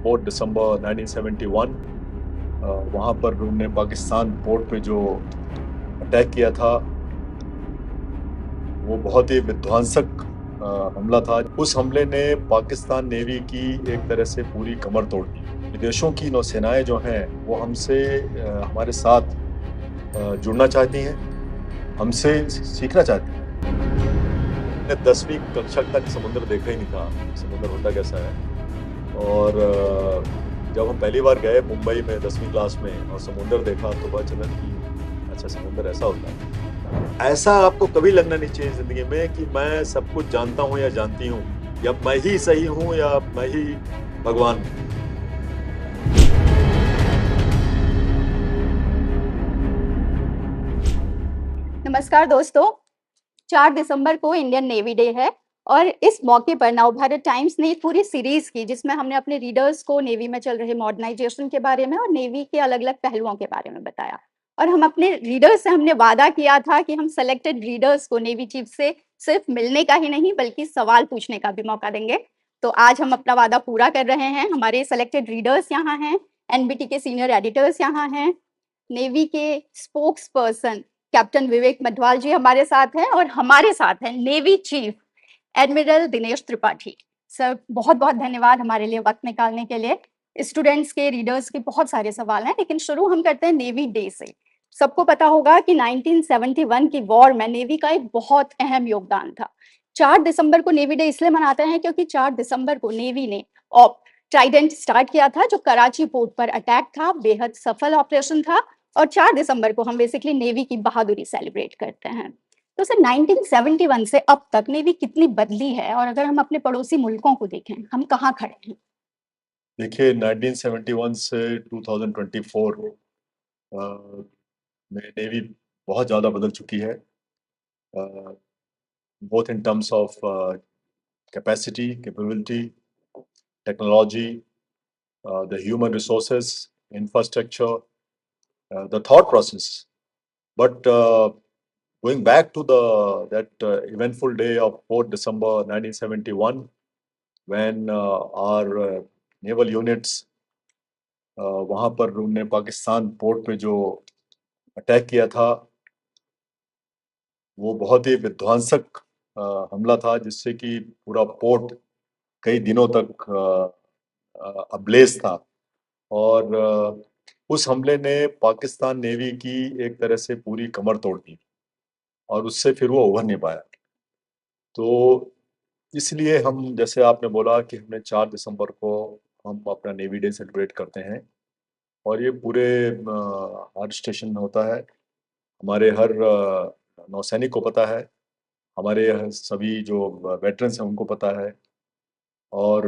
4 दिसंबर 1971 वहाँ पर उन्होंने पाकिस्तान पोर्ट पे जो अटैक किया था वो बहुत ही विध्वंसक हमला था। उस हमले ने पाकिस्तान नेवी की एक तरह से पूरी कमर तोड़ दी। विदेशों की नौसेनाएं जो हैं वो हमसे हमारे साथ जुड़ना चाहती हैं, हमसे सीखना चाहती हैं। मैंने 10वीं कक्षा तक समुद्र देखा ही नहीं था, समुद्र होता कैसा है। और जब हम पहली बार गए मुंबई में 10वीं क्लास में और समुद्र देखा तो पता चला कि अच्छा समुद्र ऐसा होता है। ऐसा आपको कभी लगना नहीं चाहिए जिंदगी में कि मैं सब कुछ जानता हूँ या जानती हूँ, या मैं ही सही हूँ या मैं ही भगवान हूँ। नमस्कार दोस्तों। 4 दिसंबर को इंडियन नेवी डे है और इस मौके पर नवभारत टाइम्स ने एक पूरी सीरीज की जिसमें हमने अपने रीडर्स को नेवी में चल रहे मॉडर्नाइजेशन के बारे में और नेवी के अलग-अलग पहलुओं के बारे में बताया। और हम अपने रीडर्स से हमने वादा किया था कि हम सेलेक्टेड रीडर्स को नेवी चीफ से सिर्फ मिलने का ही नहीं बल्कि सवाल पूछने का भी मौका देंगे। तो आज हम अपना वादा पूरा कर रहे हैं। हमारे सेलेक्टेड रीडर्स यहाँ हैं, एनबीटी के सीनियर एडिटर्स यहाँ हैं, नेवी के स्पोक्स पर्सन कैप्टन विवेक मधवाल जी हमारे साथ हैं और हमारे साथ हैं navy chief admiral Dinesh Tripathi. Sir बहुत बहुत धन्यवाद हमारे लिए वक्त निकालने के लिए। स्टूडेंट्स के रीडर्स के बहुत सारे सवाल हैं लेकिन शुरू हम करते हैं नेवी डे से। सबको पता होगा कि 1971 की वॉर में नेवी का एक बहुत अहम योगदान था। 4 दिसंबर को नेवी डे इसलिए मनाते हैं क्योंकि 4 दिसंबर को नेवी ने ट्राइडेंट स्टार्ट किया था जो कराची पोर्ट पर अटैक था, बेहद सफल ऑपरेशन था और 4 दिसंबर को हम बेसिकली नेवी की बहादुरी सेलिब्रेट करते हैं। तो सर 1971 से अब तक नेवी कितनी बदली है और अगर हम अपने पड़ोसी मुल्कों को देखें हम कहाँ खड़े हैं? देखिए 1971 से 2024 में नेवी बहुत ज़्यादा बदल चुकी है, both in terms of capacity, capability, technology, the human resources, infrastructure, the thought process. But going back to the that eventful day of 4th December 1971, when our naval units वहाँ पर उन्होंने पाकिस्तान पोर्ट पे जो अटैक किया था वो बहुत ही विध्वंसक हमला था जिससे कि पूरा पोर्ट कई दिनों तक अब्लेज था। और उस हमले ने पाकिस्तान नेवी की एक तरह से पूरी कमर तोड़ दी और उससे फिर वो उभर नहीं पाया। तो इसलिए हम, जैसे आपने बोला कि हमने 4 दिसंबर को हम अपना नेवी डे सेलिब्रेट करते हैं और ये पूरे हर स्टेशन में होता है। हमारे हर नौसैनिक को पता है, हमारे सभी जो वेटरन्स हैं उनको पता है। और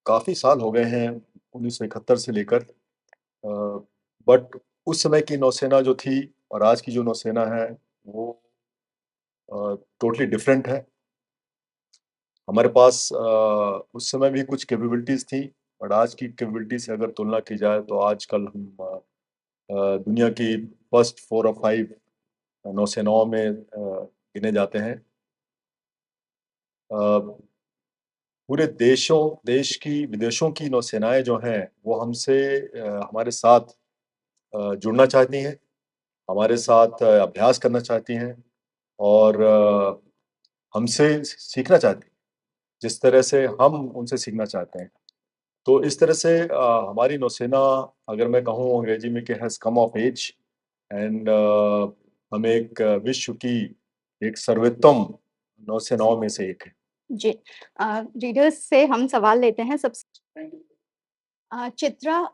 काफ़ी साल हो गए हैं 1971 से लेकर, बट उस समय की नौसेना जो थी और आज की जो नौसेना है वो टोटली डिफरेंट है। हमारे पास उस समय भी कुछ कैपेबिलिटीज़ थी और आज की कैपेबिलिटी से अगर तुलना की जाए तो आजकल हम दुनिया की फर्स्ट 4 और 5 नौसेनाओं में गिने जाते हैं। पूरे देश की विदेशों की नौसेनाएं जो हैं वो हमसे हमारे साथ जुड़ना चाहती हैं, हमारे साथ अभ्यास करना चाहती हैं और हमसे सीखना चाहती हैं, जिस तरह से हम उनसे सीखना चाहते हैं। तो इस तरह से हमारी नौसेना, अगर मैं कहूँ अंग्रेजी में, कि has come of age and हम एक विश्व की एक सर्वोत्तम नौसेनाओं में से एक है। जी, रीडर्स से हम सवाल लेते हैं। सबसे Chitra.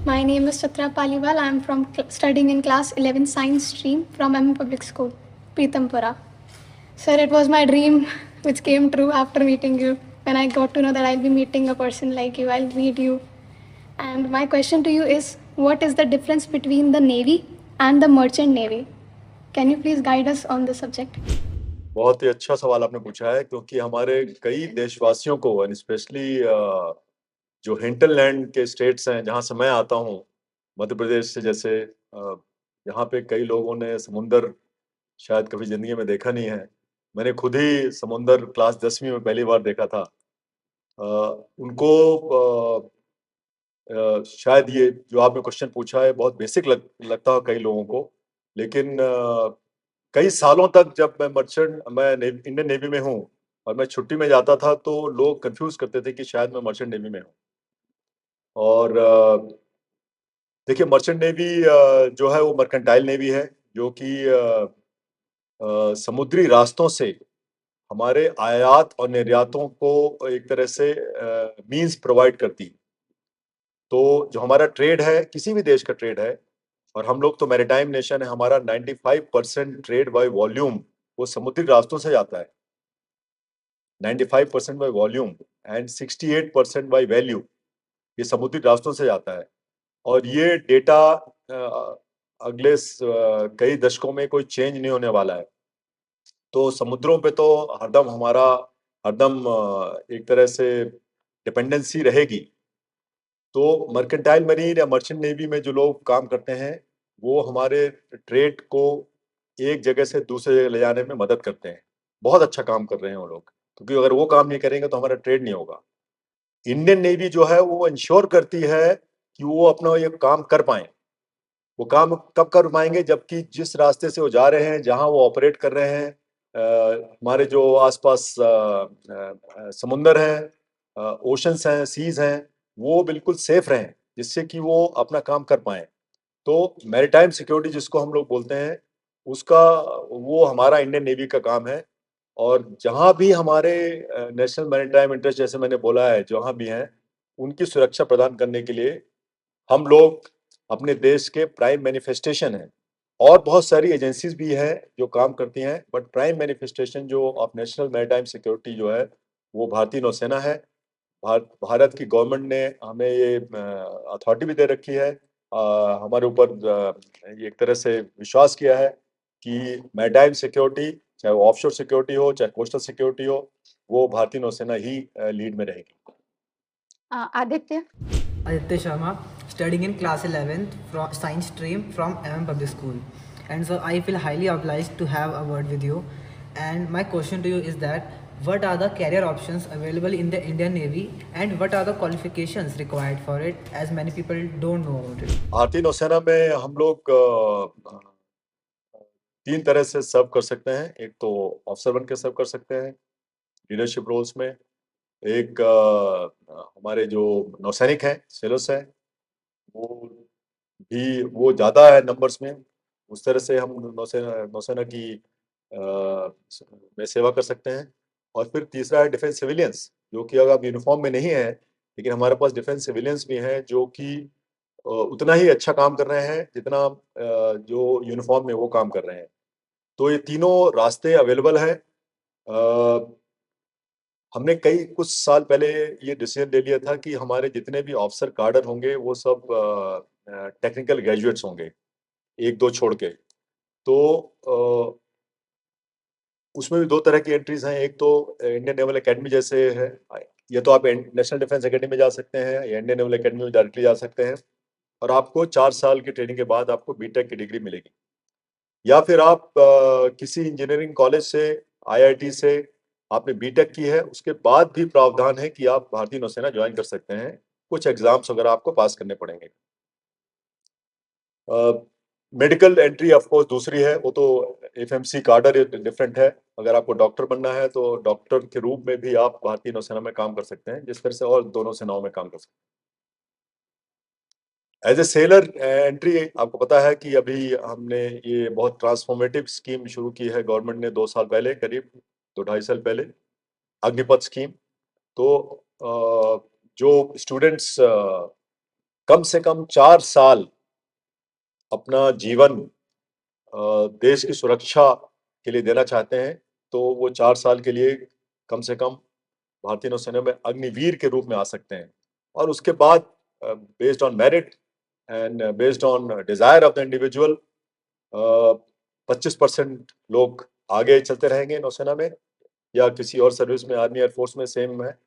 My name is Chitra Paliwal. I am from studying in class 11 science stream from M Public School, Pritampura. Sir, it was my dream which came true after meeting you. When I got to know that I'll be meeting a person like you, I'll meet you. And my question to you is, what is the difference between the Navy and the Merchant Navy? Can you please guide us on this subject? बहुत ही अच्छा सवाल आपने पूछा है, क्योंकि हमारे कई देशवासियों को, एंड स्पेशली जो हिंटरलैंड के स्टेट्स हैं जहाँ से मैं आता हूँ, मध्य प्रदेश से, जैसे यहाँ पे कई लोगों ने समुंदर शायद कभी ज़िंदगी में देखा नहीं है। मैंने खुद ही समुंदर क्लास 10वीं में पहली बार देखा था। उनको शायद ये जो आपने क्वेश्चन पूछा है बहुत बेसिक लगता है कई लोगों को, लेकिन कई सालों तक जब मैं इंडियन नेवी में हूँ और मैं छुट्टी में जाता था तो लोग कंफ्यूज करते थे कि शायद मैं मर्चेंट नेवी में हूँ। और देखिए मर्चेंट नेवी जो है वो मर्केंटाइल नेवी है, जो कि समुद्री रास्तों से हमारे आयात और निर्यातों को एक तरह से मींस प्रोवाइड करती है। तो जो हमारा ट्रेड है, किसी भी देश का ट्रेड है, और हम लोग तो मैरीटाइम नेशन है, हमारा 95% ट्रेड बाय वॉल्यूम वो समुद्री रास्तों से जाता है। 95% by volume and 68% by value, ये समुद्री रास्तों से जाता है। और ये डेटा अगले कई दशकों में कोई चेंज नहीं होने वाला है। तो समुद्रों पे तो हरदम एक तरह से डिपेंडेंसी रहेगी। तो मर्केंटाइल मरीन या मर्चेंट नेवी में जो लोग काम करते हैं वो हमारे ट्रेड को एक जगह से दूसरे जगह ले जाने में मदद करते हैं। बहुत अच्छा काम कर रहे हैं वो लोग, क्योंकि अगर वो काम नहीं करेंगे तो हमारा ट्रेड नहीं होगा। इंडियन नेवी जो है वो इंश्योर करती है कि वो अपना ये काम कर पाए। वो काम कब कर पाएंगे? जबकि जिस रास्ते से वो जा रहे हैं, जहां वो ऑपरेट कर रहे हैं, हमारे जो आसपास समुंदर हैं, ओशंस हैं, सीज हैं, वो बिल्कुल सेफ रहें, जिससे कि वो अपना काम कर पाए। तो मैरीटाइम सिक्योरिटी जिसको हम लोग बोलते हैं, उसका वो हमारा इंडियन नेवी का काम है। और जहां भी हमारे नेशनल मैरीटाइम इंटरेस्ट, जैसे मैंने बोला है, जहां भी हैं, उनकी सुरक्षा प्रदान करने के लिए हम लोग अपने देश के प्राइम मैनिफेस्टेशन हैं। और बहुत सारी एजेंसीज भी हैं जो काम करती हैं, बट प्राइम मैनिफेस्टेशन जो ऑफ नेशनल मैरीटाइम सिक्योरिटी जो है वो भारतीय नौसेना है। भारत की गवर्नमेंट ने हमें ये अथॉरिटी भी दे रखी है, हमारे ऊपर ये एक तरह से विश्वास किया है कि मैरीटाइम सिक्योरिटी, चाहे वो ऑफशोर सिक्योरिटी हो, चाहे कोस्टल सिक्योरिटी हो, वो भारतीय नौसेना ही लीड में रहेगी। Aditya. Aditya Sharma, studying in class 11th from science stream from Public School. And so I feel highly obliged to have a word with you. And my question to you is that what are the career options available in the Indian Navy and what are the qualifications required for it, as many people don't know about it? भारतीय नौसेना में हम लोग तीन तरह से सर्व कर सकते हैं। एक तो ऑफिसर बन के सर्व कर सकते हैं लीडरशिप रोल्स में। एक हमारे जो नौसैनिक हैं, सेलर्स हैं, वो ज़्यादा है नंबर्स में। उस तरह से हम नौसेना की में सेवा कर सकते हैं। और फिर तीसरा है डिफेंस सिविलियंस, जो कि अगर आप यूनिफॉर्म में नहीं है, लेकिन हमारे पास डिफेंस सिविलियंस भी हैं जो कि उतना ही अच्छा काम कर रहे हैं जितना जो यूनिफॉर्म में वो काम कर रहे हैं। तो ये तीनों रास्ते अवेलेबल हैं। हमने कुछ साल पहले ये डिसीजन ले लिया था कि हमारे जितने भी ऑफिसर कार्डर होंगे वो सब टेक्निकल ग्रेजुएट्स होंगे, एक दो छोड़ के। तो उसमें भी दो तरह की एंट्रीज हैं। एक तो इंडियन नेवल एकेडमी जैसे है, या तो आप नेशनल डिफेंस एकेडमी में जा सकते हैं या इंडियन नेवल एकेडमी में डायरेक्टली जा सकते हैं, और आपको 4 साल की ट्रेनिंग के बाद आपको बीटेक की डिग्री मिलेगी। या फिर आप किसी इंजीनियरिंग कॉलेज से, आईआईटी से आपने बीटेक की है, उसके बाद भी प्रावधान है कि आप भारतीय नौसेना ज्वाइन कर सकते हैं। कुछ एग्जाम्स वगैरह आपको पास करने पड़ेंगे। मेडिकल एंट्री ऑफ कोर्स दूसरी है, वो तो एफएमसी कार्डर डिफरेंट है। अगर आपको डॉक्टर बनना है तो डॉक्टर के रूप में भी आप भारतीय नौसेना में काम कर सकते हैं, जिस तरह से और दोनों सेनाओं में काम कर सकते हैं। एज ए सेलर एंट्री, आपको पता है कि अभी हमने ये बहुत ट्रांसफॉर्मेटिव स्कीम शुरू की है गवर्नमेंट ने 2 साल पहले, करीब 2-2.5 साल पहले, अग्निपथ स्कीम। तो जो स्टूडेंट्स कम से कम 4 साल अपना जीवन देश की सुरक्षा के लिए देना चाहते हैं, तो वो 4 साल के लिए कम से कम भारतीय नौसेना में अग्निवीर के रूप में आ सकते हैं। और उसके बाद based on merit and based on desire of the individual 25% लोग आगे चलते रहेंगे नौसेना में या किसी और सर्विस में, आर्मी एयरफोर्स में सेम है,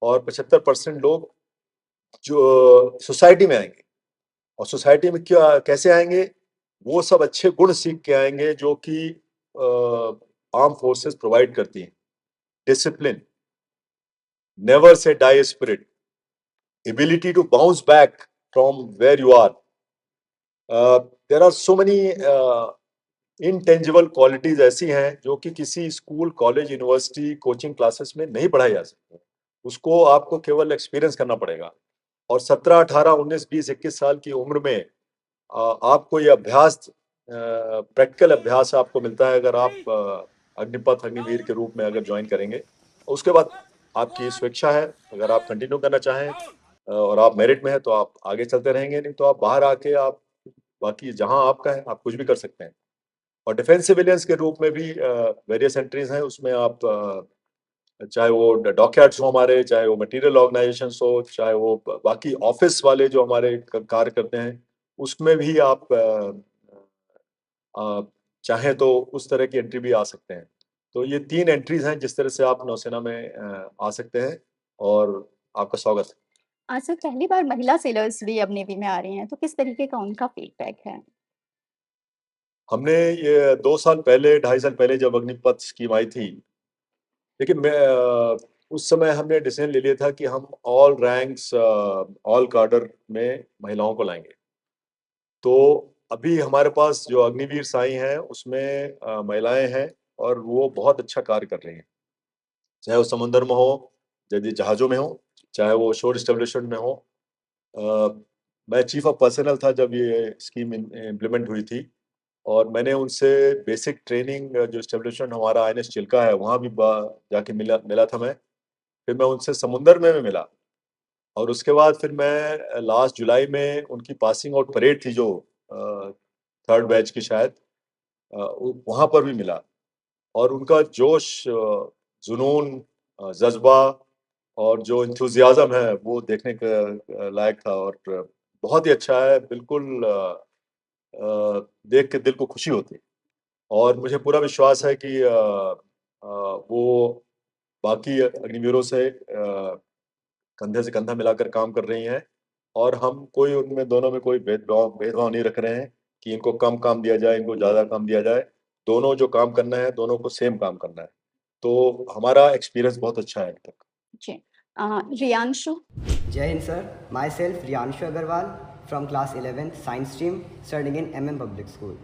और 75% लोग जो सोसाइटी में आएंगे। और सोसाइटी में क्या कैसे आएंगे? वो सब अच्छे गुण सीख के आएंगे जो कि आर्म फोर्सेस प्रोवाइड करती हैं। Discipline, never say die spirit, ability to bounce back from where you are. There are so many intangible qualities ऐसी हैं जो कि किसी school, college, university, coaching classes में नहीं पढ़ाई जा सकती। उसको आपको केवल एक्सपीरियंस करना पड़ेगा। और 17, 18, 19, 20, 21 साल की उम्र में आपको ये अभ्यास, प्रैक्टिकल अभ्यास आपको मिलता है अगर आप अग्निपथ अग्निवीर के रूप में अगर ज्वाइन करेंगे। उसके बाद आपकी स्वेच्छा है, अगर आप कंटिन्यू करना चाहें और आप मेरिट में हैं तो आप आगे चलते रहेंगे, नहीं तो आप बाहर आके आप बाकी जहाँ आपका है आप कुछ भी कर सकते हैं। और डिफेंस सिविलियंस के रूप में भी वेरियस एंट्रीज हैं, उसमें आप चाहे वो डॉकयार्ड्स हो हमारे, चाहे वो मटेरियल ऑर्गेनाइजेशन हो, चाहे वो बाकी ऑफिस वाले जो हमारे कार्य करते हैं, उसमें भी आप चाहें तो उस तरह की एंट्री भी आ सकते हैं। तो ये 3 एंट्रीज हैं जिस तरह से आप नौसेना में आ सकते हैं और आपका स्वागत है। आज सर पहली बार महिला सेलर्स भी अब नेवी में आ रही हैं, तो किस तरीके का उनका फीडबैक है? हमने ये 2 साल पहले, 2.5 साल पहले जब अग्निपथ स्कीम आई थी, देखिए मैं उस समय हमने डिसीजन ले लिया था कि हम ऑल रैंक्स, ऑल कार्डर में महिलाओं को लाएंगे। तो अभी हमारे पास जो अग्निवीर साई हैं उसमें महिलाएं हैं और वो बहुत अच्छा कार्य कर रही हैं, चाहे वो समुद्र में हो, यदि जहाज़ों में हो, चाहे वो शोर एस्टेब्लिशमेंट में हो। मैं चीफ ऑफ पर्सनल था जब ये स्कीम इम्प्लीमेंट हुई थी और मैंने उनसे बेसिक ट्रेनिंग, जो एस्टेब्लिशमेंट हमारा आईएनएस चिल्का है वहाँ भी जाके मिला मिला था मैं। फिर मैं उनसे समुंदर में भी मिला और उसके बाद फिर मैं लास्ट जुलाई में उनकी पासिंग आउट परेड थी जो 3rd बैच की शायद, वहाँ पर भी मिला। और उनका जोश, जुनून, जज्बा और जो इंथुजियाज्म है वो देखने का लायक था और बहुत ही अच्छा है। बिल्कुल देख के दिल को खुशी होती है और मुझे पूरा विश्वास है कि वो बाकी अग्निवीरों से कंधे से कंधा मिलाकर काम कर रही हैं और हम कोई उनमें दोनों में कोई भेदभाव भेदभाव नहीं रख रहे हैं कि इनको कम काम दिया जाए, इनको ज़्यादा काम दिया जाए। दोनों जो काम करना है, दोनों को सेम काम करना है। तो हमारा एक्सपीरियंस बहुत अच्छा है अभी तक। जी। Riyanshu? Jai Hind sir, myself Riyanshu Agarwal from class 11th science stream studying in Public School.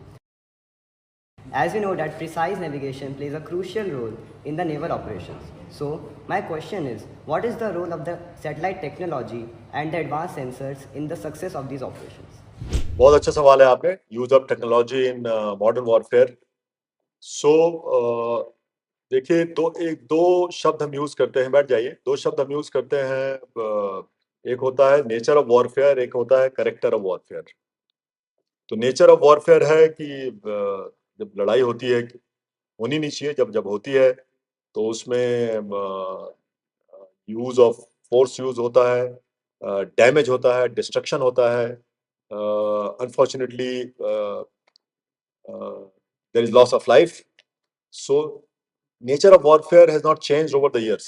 As we know that precise navigation plays a crucial role in the naval operations. So my question is, what is the role of the satellite technology and the advanced sensors in the success of these operations? बहुत अच्छा सवाल है आपने, use of technology in modern warfare. So देखिए, दो शब्द हम use करते हैं, बैठ जाइए। 2 शब्द हम यूज करते हैं, एक होता है नेचर ऑफ वॉरफेयर, एक होता है कैरेक्टर ऑफ वॉरफेयर। तो नेचर ऑफ वॉरफेयर है कि जब लड़ाई होती है, होनी नहीं चाहिए, जब जब होती है तो उसमें यूज ऑफ फोर्स यूज होता है, डैमेज होता है, डिस्ट्रक्शन होता है, unfortunately there is loss of life. So nature of warfare has not changed over the years,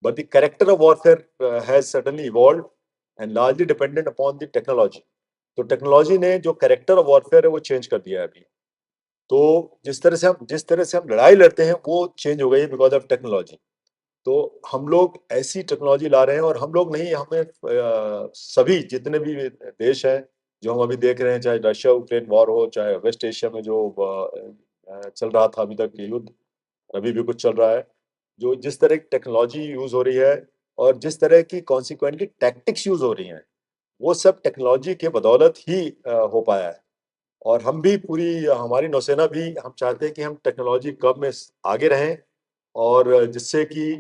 but the character of warfare has certainly evolved and largely dependent upon the technology. तो technology ने जो character of warfare है वो change कर दिया है अभी। तो जिस तरह से हम लड़ाई लड़ते हैं वो चेंज हो गई है बिकॉज ऑफ टेक्नोलॉजी। तो हम लोग ऐसी टेक्नोलॉजी ला रहे हैं और हम लोग नहीं, हमें सभी जितने भी देश हैं जो हम अभी देख रहे हैं, चाहे रशिया यूक्रेन वॉर हो, चाहे वेस्ट एशिया में जो चल रहा था अभी तक ये युद्ध, अभी भी कुछ चल रहा है, जो जिस तरह की टेक्नोलॉजी यूज हो रही है और जिस तरह की कॉन्सिक्वेंटली टैक्टिक्स यूज हो रही हैं, वो सब टेक्नोलॉजी के बदौलत ही हो पाया है। और हम भी पूरी हमारी नौसेना भी हम चाहते हैं कि हम टेक्नोलॉजी कब में आगे रहें और जिससे कि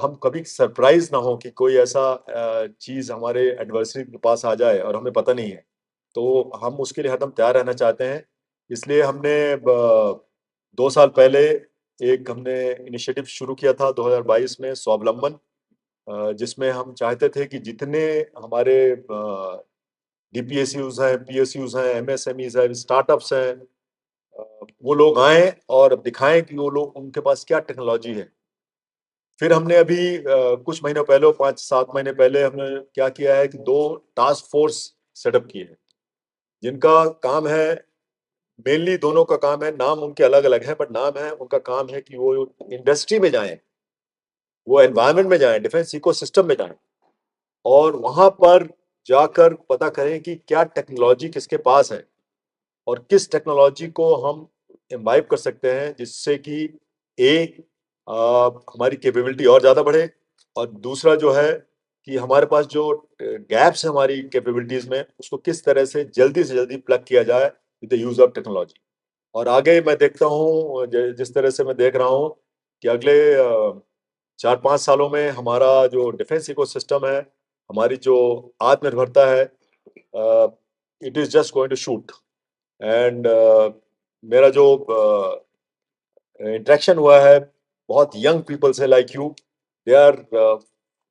हम कभी सरप्राइज ना हो कि कोई ऐसा चीज़ हमारे एडवर्सरी के पास आ जाए और हमें पता नहीं है। तो हम उसके लिए हरदम तैयार रहना चाहते हैं। इसलिए हमने 2 साल पहले एक हमने इनिशिएटिव शुरू किया था 2022 में, स्वावलंबन, जिसमें हम चाहते थे कि जितने हमारे डीपीएसयूज हैं, पीएसयूज हैं, एमएसएमईज हैं, स्टार्टअप्स हैं, वो लोग आएं और दिखाएं कि वो लोग, उनके पास क्या टेक्नोलॉजी है। फिर हमने अभी कुछ महीनों पहले, 5-7 महीने पहले, हमने क्या किया है कि 2 टास्क फोर्स सेटअप किए हैं जिनका काम है, मेनली दोनों का काम है, नाम उनके अलग अलग है बट नाम है, उनका काम है कि वो इंडस्ट्री में जाएं वो एनवायरनमेंट में जाएं, डिफेंस इकोसिस्टम में जाएं और वहां पर जाकर पता करें कि क्या टेक्नोलॉजी किसके पास है और किस टेक्नोलॉजी को हम इम्बाइब कर सकते हैं जिससे कि ए हमारी कैपेबिलिटी और ज़्यादा बढ़े और दूसरा जो है कि हमारे पास जो गैप्स है हमारी कैपेबिलिटीज़ में उसको किस तरह से जल्दी प्लग किया जाए with the use of technology. और आगे मैं देखता हूँ जिस तरह से मैं देख रहा हूँ कि अगले 4-5 सालों में हमारा जो डिफेंस इकोसिस्टम है, हमारी जो आत्मनिर्भरता है, it is just going to shoot and मेरा जो इंटरेक्शन हुआ है बहुत यंग पीपल से like you, they are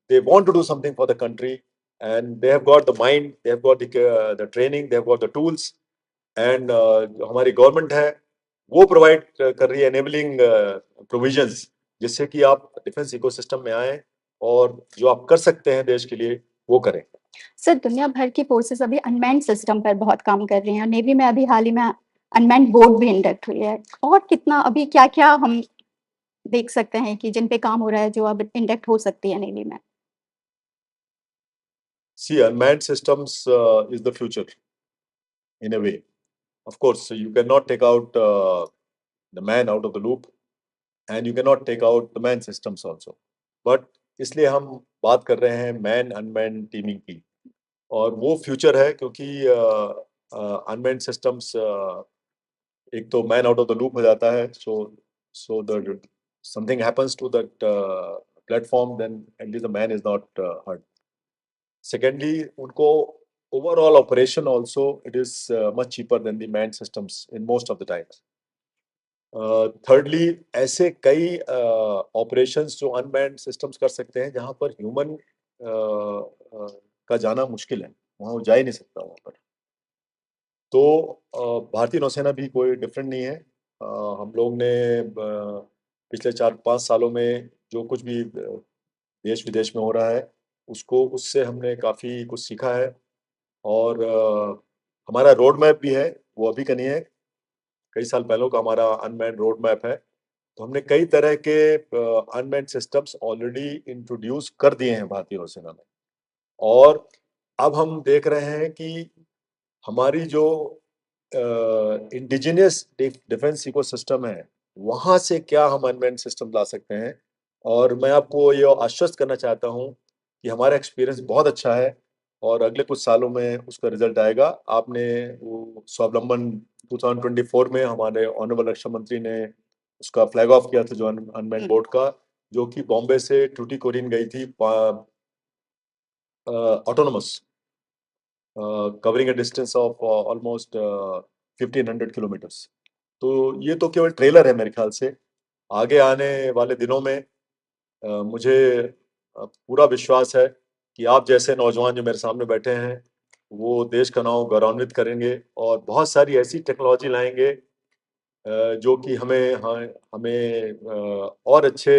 they want to do something for the country and they have got the mind, they have got the training, they have got the tools and जो हमारी government है वो provide कर रही है enabling provisions जिससे कि आप डिफेंस इकोसिस्टम में आए और जो आप कर सकते हैं देश के लिए वो करें। सर, दुनिया भर की फोर्सेस अभी अनमैन्ड सिस्टम पर बहुत काम कर रही हैं और नेवी में अभी हाल ही में अनमैन्ड बोट भी इंडक्ट हुई है। और कितना अभी क्या-क्या हम देख सकते हैं कि जिन पे काम हो रहा है जो अब इंडक्ट हो सकती है नेवी में? See, unmanned systems is the future in a way. Of course, you cannot take out the man out of the loop and you cannot take out the man systems also. But इसलिए हम बात कर रहे हैं man unmanned teeming की और वो future है क्योंकि अनमैन सिस्टम्स एक तो man out of the loop हो जाता है, so the something happens to that platform then at least the man is not hurt. Secondly, उनको overall operation also it is much cheaper than the manned systems in most of the times. Thirdly, ऐसे कई operations जो unmanned systems कर सकते हैं जहाँ पर human का जाना मुश्किल है, वहाँ वो जा ही नहीं सकता वहाँ पर। तो भारतीय नौसेना भी कोई डिफरेंट नहीं है। हम लोग ने पिछले 4-5 सालों में जो कुछ भी देश विदेश में हो रहा है उसको उससे हमने काफ़ी कुछ सीखा है और हमारा रोड मैप भी है, वो अभी का नहीं है, कई साल पहले का हमारा अनमैन्ड रोड मैप है। तो हमने कई तरह के अनमैन्ड सिस्टम्स ऑलरेडी इंट्रोड्यूस कर दिए हैं भारतीय नौसेना में और अब हम देख रहे हैं कि हमारी जो इंडिजिनियस डिफेंस इकोसिस्टम है, वहाँ से क्या हम अनमैन्ड सिस्टम ला सकते हैं और मैं आपको ये आश्वस्त करना चाहता हूँ कि हमारा एक्सपीरियंस बहुत अच्छा है और अगले कुछ सालों में उसका रिजल्ट आएगा। आपने वो स्वावलंबन 2024 में हमारे ऑनरेबल रक्षा मंत्री ने उसका फ्लैग ऑफ किया था जो अनमैन्ड बोट का, जो कि बॉम्बे से टूटीकोरिन गई थी autonomous, covering a distance of almost 1500 kilometres. तो ये तो केवल ट्रेलर है मेरे ख्याल से। आगे आने वाले दिनों में मुझे पूरा विश्वास है कि आप जैसे नौजवान जो मेरे सामने बैठे हैं, वो देश का नाम गौरवान्वित करेंगे और बहुत सारी ऐसी टेक्नोलॉजी लाएँगे जो कि हमें और अच्छे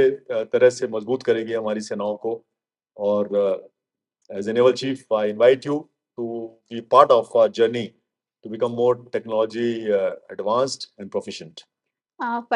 तरह से मजबूत करेगी हमारी सेनाओं को और as a naval chief, I invite you to be part of our journey to become more technology advanced and proficient. A,